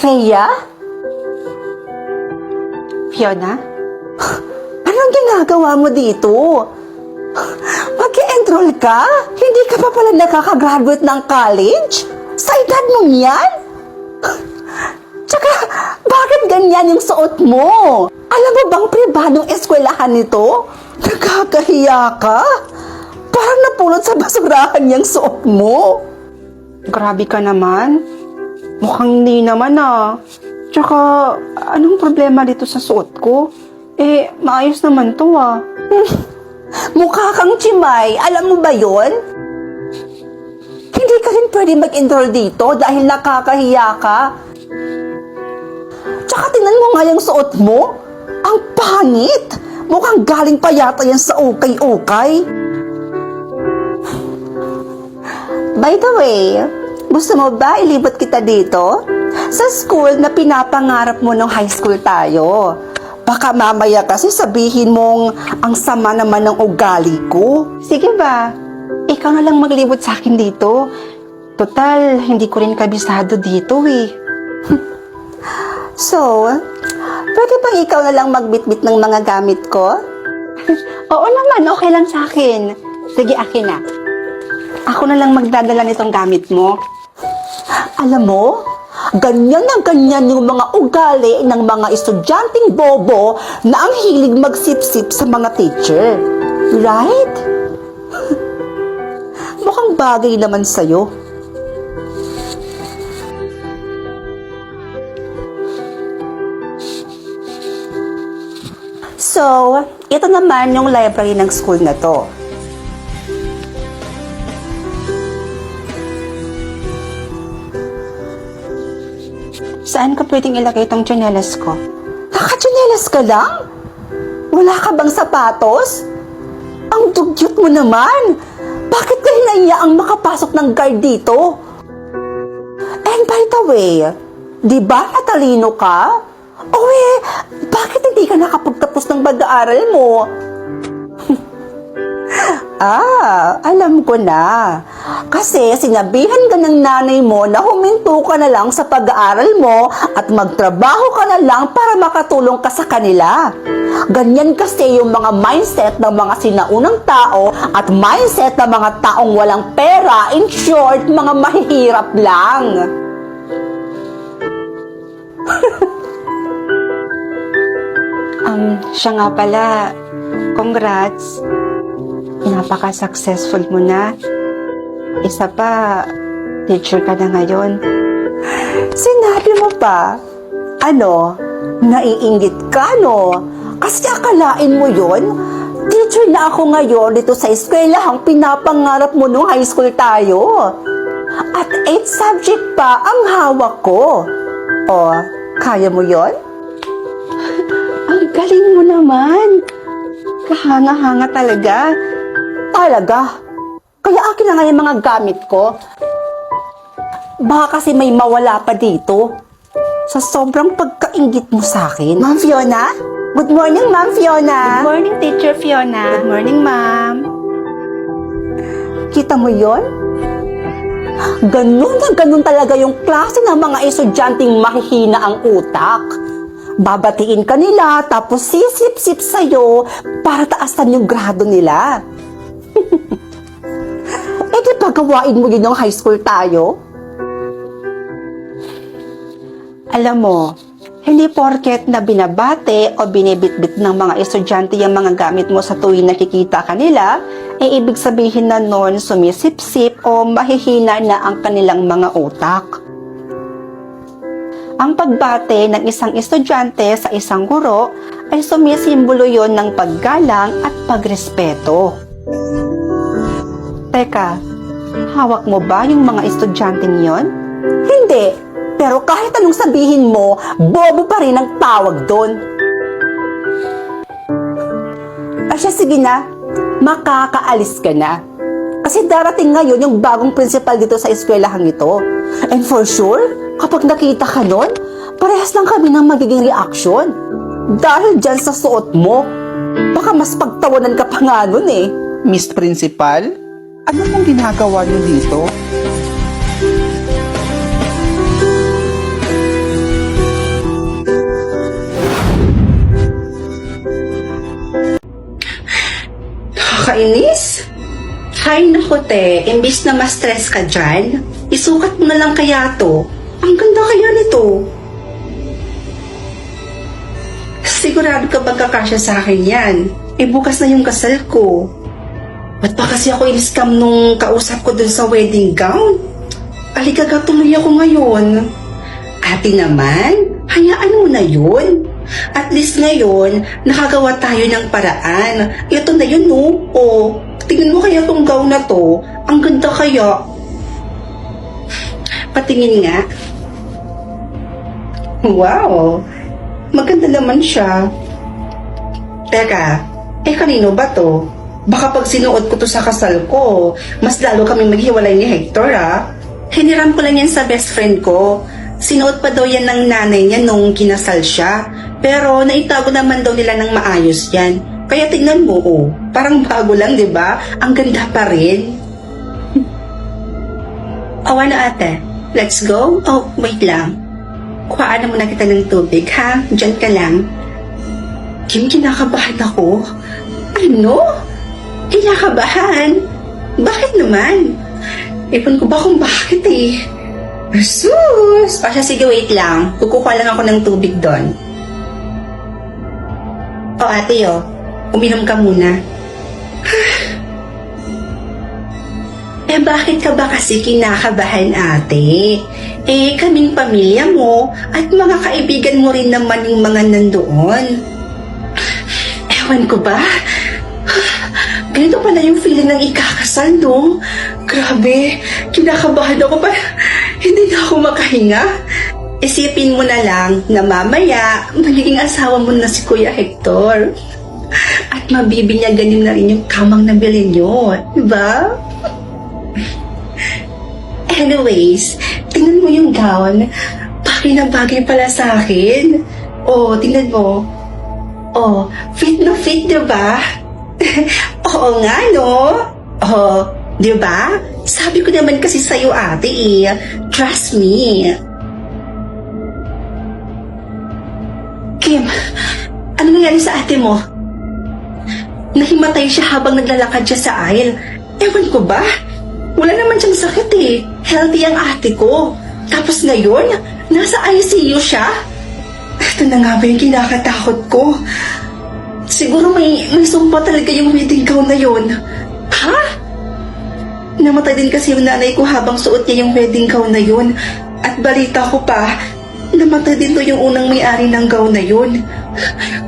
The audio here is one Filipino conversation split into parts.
Freya? Fiona? Anong ginagawa mo dito? Mag-enroll ka? Hindi ka pa pala nakakagraduate ng college? Sa edad mong yan? Tsaka, bakit ganyan yung suot mo? Alam mo bang pribadong eskwelahan nito? Nakakahiya ka? Parang napulot sa basurahan yung suot mo. Grabe ka naman. Mukhang hindi naman ah. Tsaka, anong problema dito sa suot ko? Maayos naman to ah. Mukha kang chimay. Alam mo ba yon? Hindi ka rin pwede mag-enroll dito dahil nakakahiya ka. Tsaka tingnan mo nga yung suot mo. Ang pangit. Mukhang galing pa yata yan sa ukay-ukay. By the way, gusto mo ba ilibot kita dito? Sa school na pinapangarap mo nung high school tayo. Baka mamaya kasi sabihin mong ang sama naman ng ugali ko. Sige ba? Ikaw na lang maglibot sa akin dito. Total, hindi ko rin kabisado dito eh. So, pwede bang ikaw na lang magbitbit ng mga gamit ko? Oo naman, okay lang sa akin. Sige, akin na. Ako na lang magdadala nitong gamit mo. Alam mo, ganyan na ganyan yung mga ugali ng mga estudyanteng bobo na ang hilig magsip-sip sa mga teacher. Right? Mukhang bagay naman sa'yo. So, ito naman yung library ng school na to. Saan ka pwedeng ilagay itong tsinelas ko? Naka-tsinelas ka lang? Wala ka bang sapatos? Ang dugyot mo naman! Bakit ka hinahiyaang makapasok ng guard dito? And by the way, di ba natalino ka? Bakit hindi ka nakapagtapos ng pag-aaral mo? Alam ko na. Kasi sinabihan ka ng nanay mo na huminto ka na lang sa pag-aaral mo at magtrabaho ka na lang para makatulong ka sa kanila. Ganyan kasi yung mga mindset ng mga sinaunang tao at mindset ng mga taong walang pera. In short, mga mahihirap lang. Siya nga pala, congrats. Napaka-successful mo na. Isa pa, teacher ka na ngayon. Sinabi mo pa? Naiinggit ka, no? Kasi akalain mo yon? Teacher na ako ngayon dito sa eskwelahang pinapangarap mo nung high school tayo. At 8 subject pa ang hawak ko. Kaya mo yon? Ang galing mo naman. Kahanga-hanga talaga. Talaga? Kaya akin na nga yung mga gamit ko. Baka kasi may mawala pa dito. Sa sobrang pagkainggit mo sa akin. Ma'am Fiona? Good morning, Ma'am Fiona. Good morning, Teacher Fiona. Good morning, Ma'am. Kita mo yon? Ganun na ganun talaga yung klase ng mga estudyanteng mahihina ang utak. Babatiin ka nila, tapos sisip-sip sa'yo para taasan yung grado nila. Di pagawain mo yun ng high school tayo? Alam mo, hindi porket na binabate o binibitbit ng mga estudyante yung mga gamit mo sa tuwing nakikita kanila, ibig sabihin na nun sumisip-sip o mahihina na ang kanilang mga utak. Ang pagbate ng isang estudyante sa isang guro ay sumisimbolo yon ng paggalang at pagrespeto. Teka, hawak mo ba yung mga estudyanteng yon? Hindi, pero kahit anong sabihin mo, bobo pa rin ang tawag doon. Sige na, makakaalis ka na. Kasi darating ngayon yung bagong principal dito sa eskwelahang ito. And for sure, kapag nakita ka nun, parehas lang kami ng magiging reaction. Dahil dyan sa suot mo, baka mas pagtawanan ka pa nga nun eh. Miss Principal, ano mong ginagawa niyo dito? Nakakainis. Hay nako te, imbis na ma-stress ka dyan, isukat mo na lang kaya to. Ang ganda kaya nito. Sigurado ka bang kakasya sa akin yan? Eh bukas na yung kasal ko. Ba't pa kasi ako in-scam nung kausap ko dun sa wedding gown? Aligaga tuloy ako ngayon. Ate naman, hayaan mo na yun. At least ngayon, nakagawa tayo ng paraan. Ito na yun, no? O, tingnan mo kaya tong gown na to. Ang ganda kaya. Patingin nga. Wow, maganda naman siya. Teka, kanino ba to? Baka pag sinuot ko to sa kasal ko, mas lalo kaming maghiwalay ni Hector, ah. Hiniram ko lang yan sa best friend ko. Sinuot pa daw yan ng nanay niya nung kinasal siya. Pero naitago naman daw nila ng maayos yan. Kaya tignan mo, oh. Parang bago lang, di ba? Ang ganda pa rin. Oh, ano ate? Let's go? Oh, wait lang. Kuhaan na muna kita ng tubig, ha? Diyan ka lang. Kim, kinakabahan ako. Ano? Kinakabahan? Bakit naman? Ipon ko ba kung bakit eh? Sus! O siya, sige, wait lang. Kukuha lang ako ng tubig doon. O ate, uminom ka muna. Bakit ka ba kasi kinakabahan, ate? Kaming pamilya mo at mga kaibigan mo rin naman yung mga nandoon. Ewan ko ba? Ganito pala yung feeling ng ikakasal, no? Grabe, kinakabahan ako pa. Hindi na ako makahinga. Isipin mo na lang na mamaya magiging asawa mo na si Kuya Hector. At mabibinyagan na rin yung kamang nabili nyo, diba? Anyways, tingnan mo yung gown. Bagay na bagay pala sa akin. Oh, tingnan mo. Oh, fit na fit, diba? Oo nga, no? Oh, diba? Sabi ko naman kasi sa'yo, ate, trust me. Kim, ano nangyari sa ate mo? Nahimatay siya habang naglalakad siya sa aisle. Ewan ko ba? Wala naman siyang sakit eh. Healthy ang ate ko. Tapos ngayon, nasa ICU siya? Ito na nga ba yung kinakatakot ko? Siguro may sumpa talaga yung wedding gown na yun. Ha? Namatay din kasi yung nanay ko habang suot niya yung wedding gown na yun. At balita ko pa, namatay din to yung unang may-ari ng gown na yun.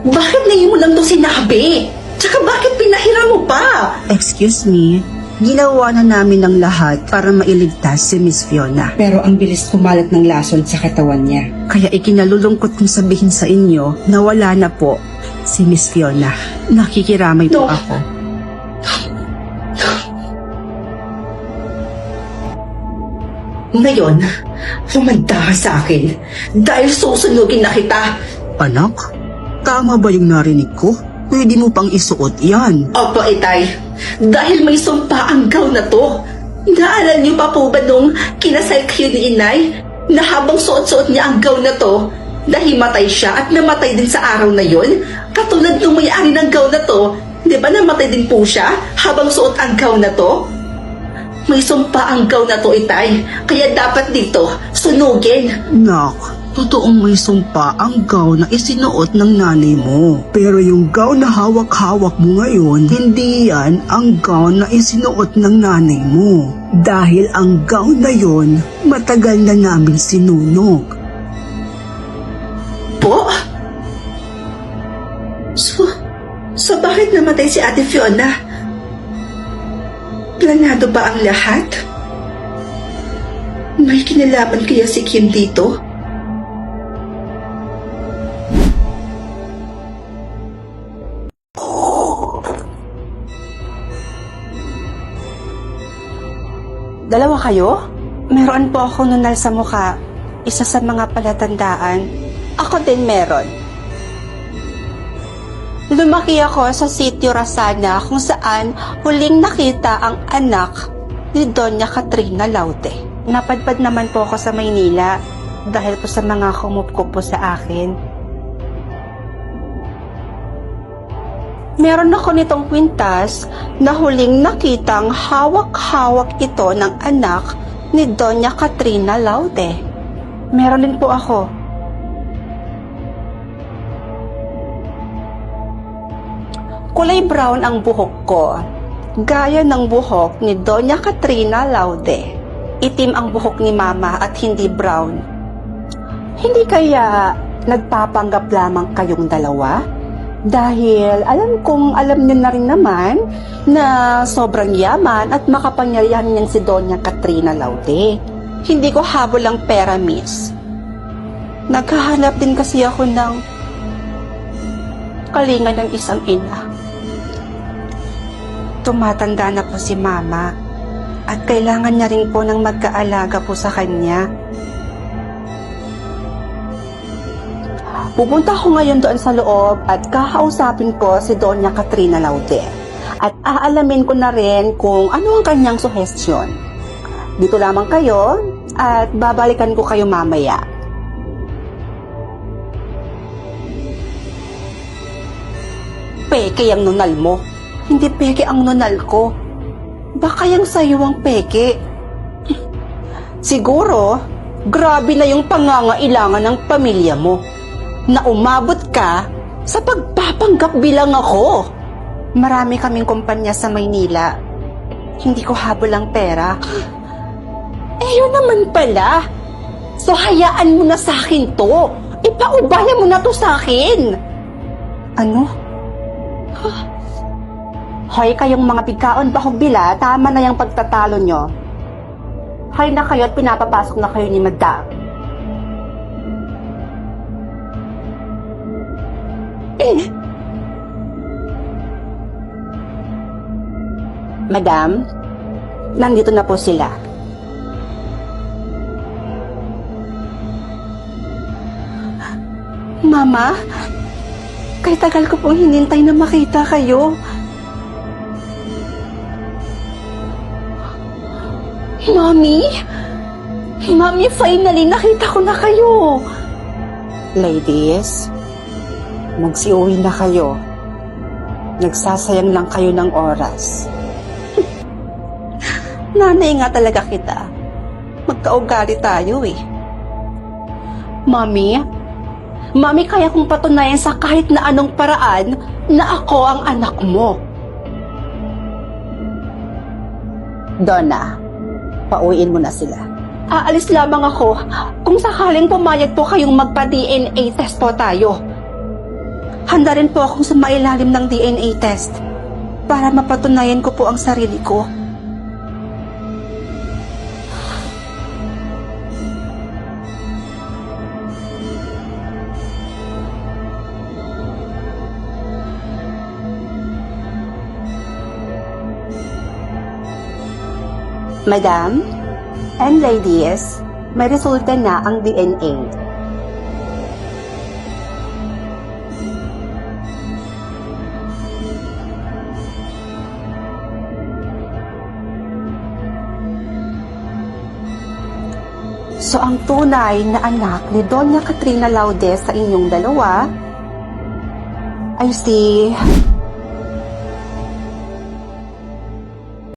Bakit ngayon mo lang to sinabi? Tsaka bakit pinahiram mo pa? Excuse me, ginawa na namin ang lahat para mailigtas si Miss Fiona. Pero ang bilis kumalat ng lason sa katawan niya. Kaya ikinalulungkot kong sabihin sa inyo na wala na po si Miss Fiona. Nakikiramay po No. ako. Ngayon, lumanda ka sa akin dahil susunugin na kita. Anak, tama ba yung narinig ko? Pwede mo pang isuot yan. Opo, itay. Dahil may sumpa ang gown na to. Naalala niyo pa po ba nung kinasal kayo ni inay na habang suot-suot niya ang gown na to, nahimatay siya at namatay din sa araw na yon? Katulad nung may-ari ng gown na to, di ba namatay din po siya habang suot ang gown na to? May sumpa ang gown na to, itay. Kaya dapat dito, sunugin. Nak, totoong may sumpa ang gown na isinuot ng nanay mo. Pero yung gown na hawak-hawak mo ngayon, hindi yan ang gown na isinuot ng nanay mo. Dahil ang gown na yon, matagal na namin sinunog. Po? So bakit namatay si Ate Fiona? Planado ba ang lahat? May kinalaman kaya si Kim dito? Dalawa kayo? Meron po ako nunal sa mukha. Isa sa mga palatandaan. Ako din meron. Lumaki ako sa sitio Rasana kung saan huling nakita ang anak ni Doña Katrina Laute. Napadpad naman po ako sa Maynila dahil po sa mga kumupkup po sa akin. Meron ako nitong kwintas na huling nakitang hawak-hawak ito ng anak ni Doña Katrina Laude. Meron din po ako. Kulay brown ang buhok ko, gaya ng buhok ni Doña Katrina Laude. Itim ang buhok ni Mama at hindi brown. Hindi kaya nagpapanggap lamang kayong dalawa? Dahil alam niyo na rin naman na sobrang yaman at makapangyarihan niyan si Doña Katrina Laude. Hindi ko habol ang pera, miss. Naghahanap din kasi ako ng kalinga ng isang ina. Tumatanda na po si Mama at kailangan niya rin po ng magkaalaga po sa kanya. Pupunta ko ngayon doon sa loob at kakausapin ko si Doña Katrina Laude. At aalamin ko na rin kung ano ang kanyang suhestyon. Dito lamang kayo at babalikan ko kayo mamaya. Peke ang nunal mo. Hindi peke ang nunal ko. Baka yung sayo ang peke. Siguro, grabe na yung pangangailangan ng pamilya mo. Na umabot ka sa pagpapanggap bilang ako. Marami kaming kumpanya sa Maynila. Hindi ko habol ang pera. Eh, yun naman pala. So, hayaan mo na sa akin to. Ipaubaya mo na to sa akin. Ano? Hoy, kayong mga pigkaon bahog-bila, tama na yung pagtatalo nyo. Hoy na kayo at pinapapasok na kayo ni Madam. Madam, nandito na po sila. Mama, kay tagal ko pong hinintay na makita kayo. Mommy? Mommy, finally nakita ko na kayo. Ladies, magsiuwi na kayo. Nagsasayang lang kayo ng oras. Nanay nga talaga kita. Magkaugali tayo eh. Mommy, kaya kong patunayan sa kahit na anong paraan na ako ang anak mo. Donna, pauwiin mo na sila. Aalis lamang ako kung sakaling pumayag po kayong magpa-DNA test po tayo. Handa rin po akong sumailalim ng DNA test para mapatunayan ko po ang sarili ko. Madam and ladies, may resulta na ang DNA. So ang tunay na anak ni Doña Katrina Laude sa inyong dalawa ay si